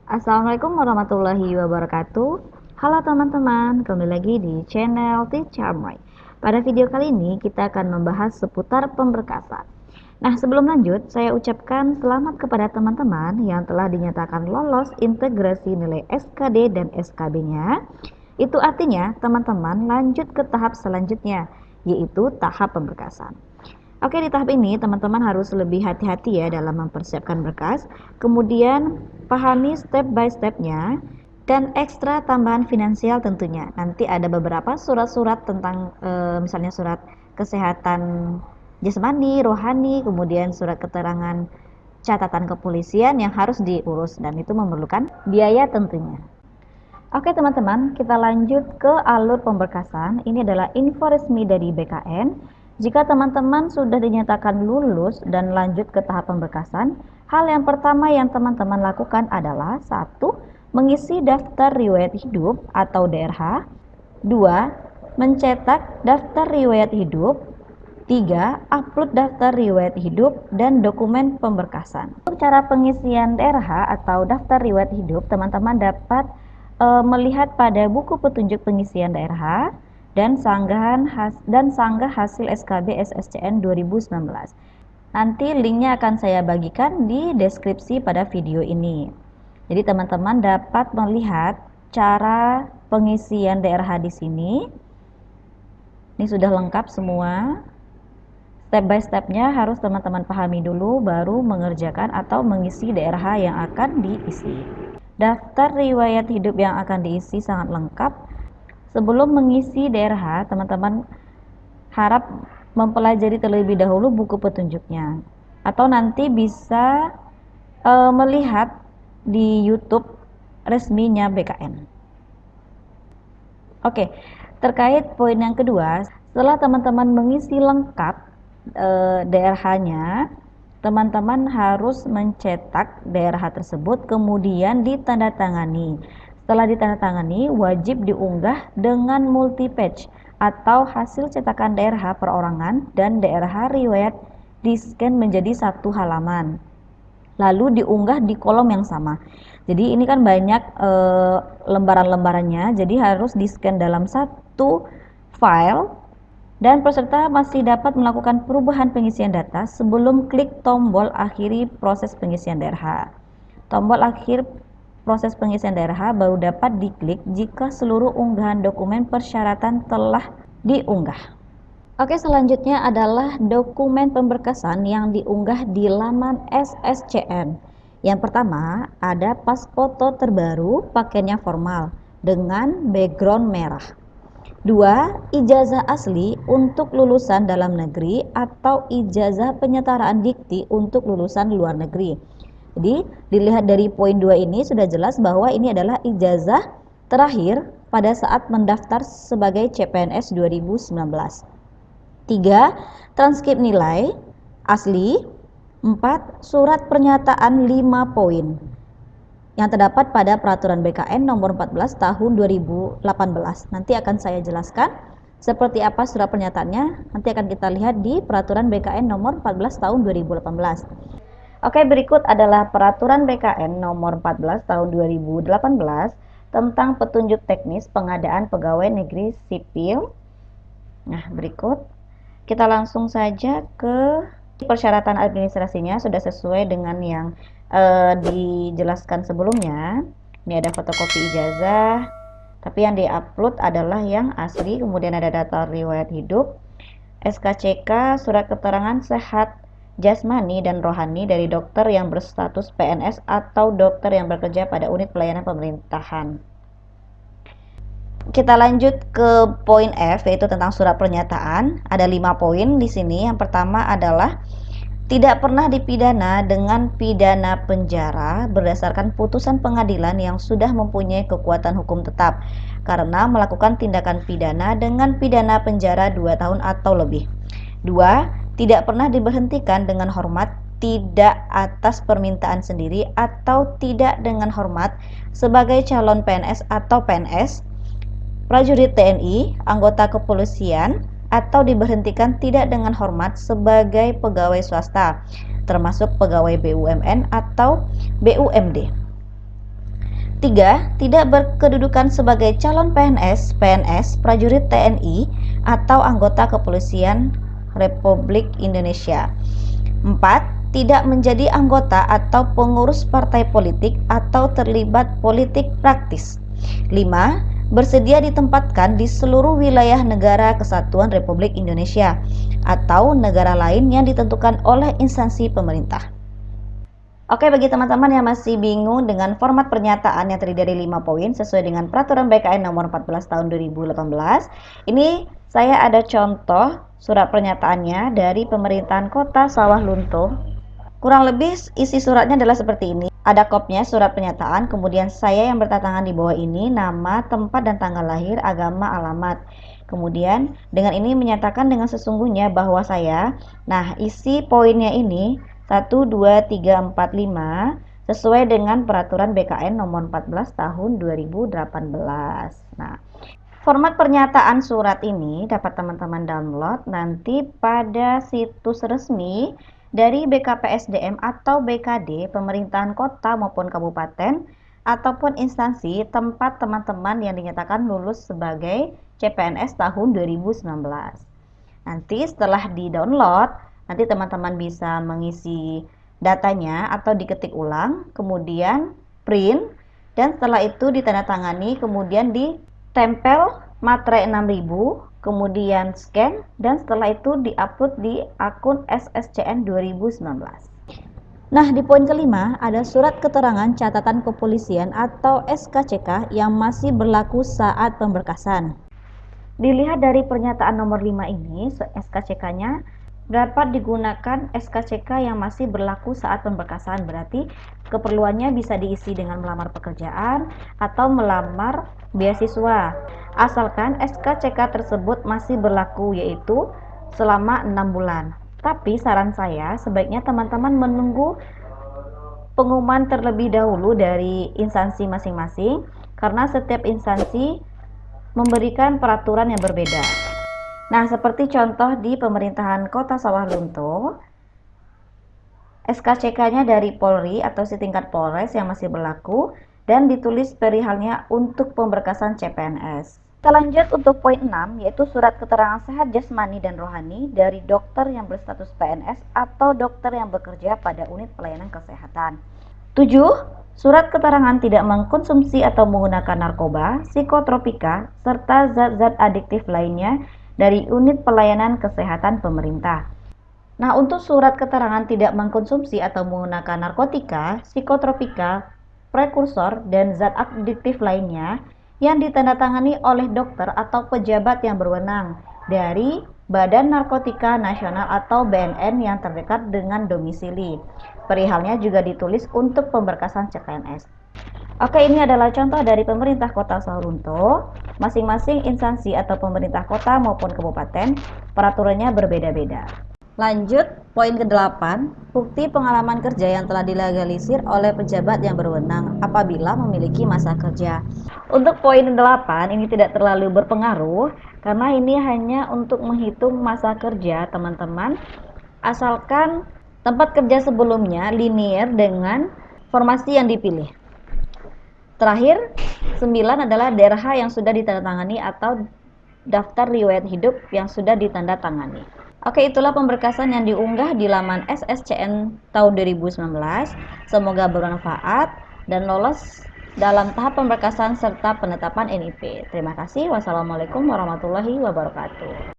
Assalamualaikum warahmatullahi wabarakatuh. Halo teman-teman, kembali lagi di channel Teacher Moy. Pada video kali ini kita akan membahas seputar pemberkasan. Nah, sebelum lanjut, saya ucapkan selamat kepada teman-teman yang telah dinyatakan lolos integrasi nilai SKD dan SKB-nya. Itu artinya teman-teman lanjut ke tahap selanjutnya, yaitu tahap pemberkasan. Oke, di tahap ini teman-teman harus lebih hati-hati ya dalam mempersiapkan berkas, kemudian pahami step by stepnya, dan ekstra tambahan finansial tentunya. Nanti ada beberapa surat-surat tentang misalnya surat kesehatan jasmani, rohani, kemudian surat keterangan catatan kepolisian yang harus diurus dan itu memerlukan biaya tentunya. Oke teman-teman, kita lanjut ke alur pemberkasan. Ini adalah info resmi dari BKN. Jika teman-teman sudah dinyatakan lulus dan lanjut ke tahap pemberkasan, hal yang pertama yang teman-teman lakukan adalah 1. Mengisi daftar riwayat hidup atau DRH. 2. Mencetak daftar riwayat hidup. 3. Upload daftar riwayat hidup dan dokumen pemberkasan. Untuk cara pengisian DRH atau daftar riwayat hidup, teman-teman dapat melihat pada buku petunjuk pengisian daerah dan sanggah hasil SKB SSCN 2019. Nanti linknya akan saya bagikan di deskripsi pada video ini. Jadi teman-teman dapat melihat cara pengisian daerah di sini. Ini sudah lengkap semua. Step by stepnya harus teman-teman pahami dulu baru mengerjakan atau mengisi daerah yang akan diisi. Daftar riwayat hidup yang akan diisi sangat lengkap. Sebelum mengisi daerah, teman-teman harap mempelajari terlebih dahulu buku petunjuknya. Atau nanti bisa melihat di YouTube resminya BKN. Oke, terkait poin yang kedua, setelah teman-teman mengisi lengkap DRH-nya, teman-teman harus mencetak DRH tersebut kemudian ditandatangani. Setelah ditandatangani, wajib diunggah dengan multi-page atau hasil cetakan DRH perorangan dan DRH riwayat di-scan menjadi satu halaman. Lalu diunggah di kolom yang sama. Jadi ini kan banyak lembaran-lembarannya, jadi harus di-scan dalam satu file. Dan peserta masih dapat melakukan perubahan pengisian data sebelum klik tombol akhiri proses pengisian DRH. Tombol akhir proses pengisian DRH baru dapat diklik jika seluruh unggahan dokumen persyaratan telah diunggah. Oke, selanjutnya adalah dokumen pemberkasan yang diunggah di laman SSCN. Yang pertama ada pas foto terbaru pakaiannya formal dengan background merah. 2. Ijazah asli untuk lulusan dalam negeri atau ijazah penyetaraan dikti untuk lulusan luar negeri. Jadi dilihat dari poin 2 ini sudah jelas bahwa ini adalah ijazah terakhir pada saat mendaftar sebagai CPNS 2019. 3. Transkrip nilai asli. 4. Surat pernyataan 5 poin yang terdapat pada Peraturan BKN nomor 14 tahun 2018. Nanti akan saya jelaskan seperti apa surat pernyataannya. Nanti akan kita lihat di Peraturan BKN nomor 14 tahun 2018. Oke, berikut adalah Peraturan BKN nomor 14 tahun 2018 tentang petunjuk teknis pengadaan pegawai negeri sipil. Nah, berikut kita langsung saja ke persyaratan administrasinya, sudah sesuai dengan yang dijelaskan sebelumnya. Ini ada fotokopi ijazah, tapi yang diupload adalah yang asli. Kemudian ada data riwayat hidup, SKCK, surat keterangan sehat jasmani dan rohani dari dokter yang berstatus PNS atau dokter yang bekerja pada unit pelayanan pemerintahan. Kita lanjut ke poin F, yaitu tentang surat pernyataan. Ada 5 poin di sini. Yang pertama adalah tidak pernah dipidana dengan pidana penjara berdasarkan putusan pengadilan yang sudah mempunyai kekuatan hukum tetap karena melakukan tindakan pidana dengan pidana penjara 2 tahun atau lebih. 2. Tidak pernah diberhentikan dengan hormat, tidak atas permintaan sendiri atau tidak dengan hormat sebagai calon PNS atau PNS, prajurit TNI, anggota kepolisian, atau diberhentikan tidak dengan hormat sebagai pegawai swasta, termasuk pegawai BUMN atau BUMD. 3. Tidak berkedudukan sebagai calon PNS, prajurit TNI, atau anggota kepolisian Republik Indonesia. 4. Tidak menjadi anggota atau pengurus partai politik atau terlibat politik praktis. 5. Bersedia ditempatkan di seluruh wilayah negara kesatuan Republik Indonesia atau negara lain yang ditentukan oleh instansi pemerintah. Oke, bagi teman-teman yang masih bingung dengan format pernyataan yang terdiri dari 5 poin sesuai dengan Peraturan BKN nomor 14 tahun 2018, ini saya ada contoh surat pernyataannya dari Pemerintahan Kota Sawah Lunto. Kurang lebih isi suratnya adalah seperti ini. Ada kopnya surat pernyataan, kemudian saya yang bertangan di bawah ini, nama, tempat, dan tanggal lahir, agama, alamat. Kemudian dengan ini menyatakan dengan sesungguhnya bahwa saya, nah isi poinnya ini 1, 2, 3, 4, 5 sesuai dengan Peraturan BKN nomor 14 tahun 2018. Nah, format pernyataan surat ini dapat teman-teman download nanti pada situs resmi dari BKPSDM atau BKD, pemerintahan kota maupun kabupaten, ataupun instansi tempat teman-teman yang dinyatakan lulus sebagai CPNS tahun 2019. Nanti setelah di-download, nanti teman-teman bisa mengisi datanya atau diketik ulang, kemudian print, dan setelah itu ditandatangani, kemudian ditempel materai 6000, kemudian scan, dan setelah itu diupload di akun SSCN 2019. Nah, di poin kelima ada surat keterangan catatan kepolisian atau SKCK yang masih berlaku saat pemberkasan. Dilihat dari pernyataan nomor 5 ini, SKCK-nya dapat digunakan SKCK yang masih berlaku saat pemberkasan, berarti keperluannya bisa diisi dengan melamar pekerjaan atau melamar beasiswa, asalkan SKCK tersebut masih berlaku, yaitu selama 6 bulan. Tapi saran saya sebaiknya teman-teman menunggu pengumuman terlebih dahulu dari instansi masing-masing, karena setiap instansi memberikan peraturan yang berbeda. Nah, seperti contoh di Pemerintahan Kota Sawah Lunto, SKCK-nya dari Polri atau setingkat Polres yang masih berlaku dan ditulis perihalnya untuk pemberkasan CPNS. Kita lanjut untuk poin 6, yaitu surat keterangan sehat jasmani dan rohani dari dokter yang berstatus PNS atau dokter yang bekerja pada unit pelayanan kesehatan. 7. Surat keterangan tidak mengkonsumsi atau menggunakan narkoba, psikotropika, serta zat-zat adiktif lainnya dari unit pelayanan kesehatan pemerintah. Nah, untuk surat keterangan tidak mengkonsumsi atau menggunakan narkotika, psikotropika, prekursor, dan zat adiktif lainnya yang ditandatangani oleh dokter atau pejabat yang berwenang dari Badan Narkotika Nasional atau BNN yang terdekat dengan domisili. Perihalnya juga ditulis untuk pemberkasan CPNS. Oke, ini adalah contoh dari pemerintah kota Sawah Lunto. Masing-masing instansi atau pemerintah kota maupun kabupaten, peraturannya berbeda-beda. Lanjut, poin ke-8, bukti pengalaman kerja yang telah dilegalisir oleh pejabat yang berwenang apabila memiliki masa kerja. Untuk poin 8, ini tidak terlalu berpengaruh, karena ini hanya untuk menghitung masa kerja teman-teman, asalkan tempat kerja sebelumnya linear dengan formasi yang dipilih. Terakhir, 9 adalah DRH yang sudah ditandatangani atau daftar riwayat hidup yang sudah ditandatangani. Oke, itulah pemberkasan yang diunggah di laman SSCN tahun 2019. Semoga bermanfaat dan lolos dalam tahap pemberkasan serta penetapan NIP. Terima kasih. Wassalamualaikum warahmatullahi wabarakatuh.